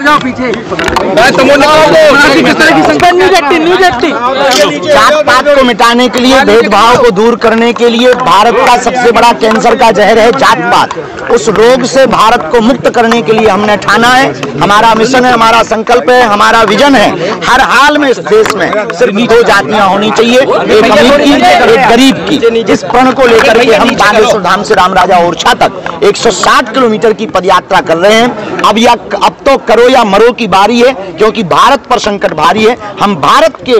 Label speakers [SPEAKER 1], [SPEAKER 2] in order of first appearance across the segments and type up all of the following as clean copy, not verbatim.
[SPEAKER 1] जाओ पीछे।
[SPEAKER 2] जात पात को मिटाने के लिए, भेदभाव को दूर करने के लिए, भारत का सबसे बड़ा कैंसर का जहर है जात पात। उस रोग से भारत को मुक्त करने के लिए हमने ठाना है। हमारा मिशन है, हमारा संकल्प है, हमारा विजन है। हर हाल में इस देश में सिर्फ 2 जातियां होनी चाहिए, एक अमीर की, एक गरीब की। जिस प्रण को लेकर के हम बागेश्वर धाम से रामराजा ओरछा तक 160 किलोमीटर की पदयात्रा कर रहे हैं। अब तो करो या मरो की बारी है, क्योंकि भारत पर संकट भारी है। हम भारत के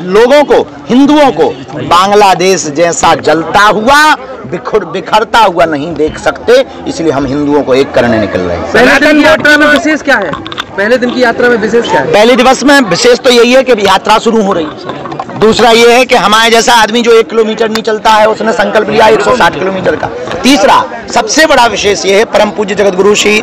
[SPEAKER 2] लोगों को, हिंदुओं को बांग्लादेश जैसा जलता हुआ, बिखरता हुआ नहीं देख सकते, इसलिए हम हिंदुओं को एक करने निकल रहे हैं।
[SPEAKER 1] पहले दिन की यात्रा में विशेष क्या है? पहले दिन की यात्रा में विशेष क्या है?
[SPEAKER 2] पहले दिवस में विशेष तो यही है कि यात्रा शुरू हो रही है। दूसरा ये है कि हमारे जैसा आदमी जो 1 किलोमीटर नहीं चलता है, उसने संकल्प लिया 160 किलोमीटर का। तीसरा सबसे बड़ा विशेष ये है, परम पूज्य जगत गुरु श्री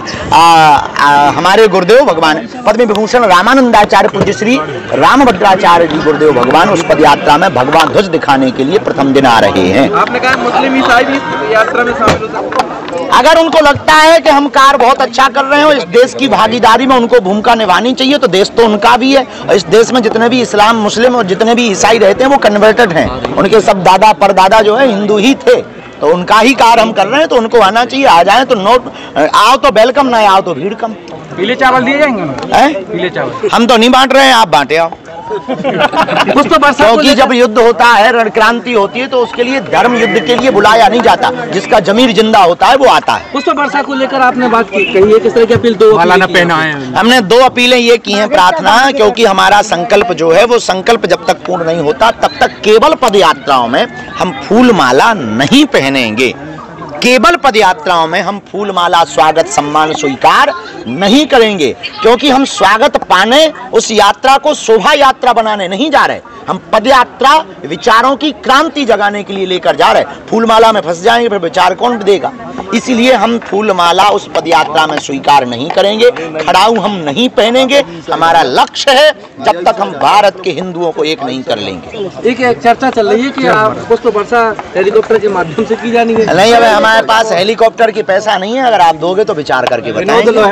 [SPEAKER 2] हमारे गुरुदेव भगवान पद्म विभूषण रामानंदाचार्य पूज्य श्री रामभद्राचार्य जी गुरुदेव भगवान उस पद यात्रा में भगवान ध्वज दिखाने के लिए प्रथम दिन आ रहे हैं।
[SPEAKER 1] आपने कहा मुस्लिम ईसाई भी यात्रा में शामिल हो सकते हैं।
[SPEAKER 2] अगर उनको लगता है कि हम कार्य बहुत अच्छा कर रहे हो, इस देश की भागीदारी में उनको भूमिका निभानी चाहिए, तो देश तो उनका भी है। और इस देश में जितने भी इस्लाम, मुस्लिम और जितने भी ईसाई रहते हैं वो कन्वर्टेड हैं। उनके सब दादा परदादा जो है हिंदू ही थे, तो उनका ही कार्य हम कर रहे हैं, तो उनको आना चाहिए। आ जाए तो नोट, आओ तो वेलकम, ना आओ तो भीड़ कम।
[SPEAKER 1] पीले चावल दिए जाएंगे? पीले चावल
[SPEAKER 2] हम तो नहीं बांट रहे हैं, आप बांटे आओ। क्योंकि जब युद्ध होता है, रणक्रांति होती है, तो उसके लिए धर्म युद्ध के लिए बुलाया नहीं जाता। जिसका जमीर जिंदा होता है वो आता है।
[SPEAKER 1] पुष्प वर्षा को लेकर आपने बात की, कही है किस तरह की अपील?
[SPEAKER 2] हमने 2 अपीलें ये की हैं, प्रार्थना, क्योंकि हमारा संकल्प जो है वो संकल्प जब तक पूर्ण नहीं होता तब तक केवल पद यात्राओं में हम फूल माला नहीं पहनेंगे। केवल पद यात्राओं में हम फूल माला, स्वागत, सम्मान स्वीकार नहीं करेंगे, क्योंकि हम स्वागत पाने उस यात्रा को शोभा यात्रा बनाने नहीं जा रहे। हम पद यात्रा विचारों की क्रांति जगाने के लिए लेकर जा रहे। फूल माला में फंस जाएंगे फिर विचार कौन देगा? इसीलिए हम फूल माला उस पद यात्रा में स्वीकार नहीं करेंगे, खड़ाऊ हम नहीं पहनेंगे। हमारा लक्ष्य है जब तक हम भारत के हिंदुओं को एक नहीं कर लेंगे।
[SPEAKER 1] एक चर्चा चल रही है कि पुष्प वर्षा हेलीकॉप्टर के माध्यम से की जानी है।
[SPEAKER 2] नहीं, हमारे पास हेलीकॉप्टर की पैसा नहीं है। अगर आप दोगे तो विचार करके बताएंगे।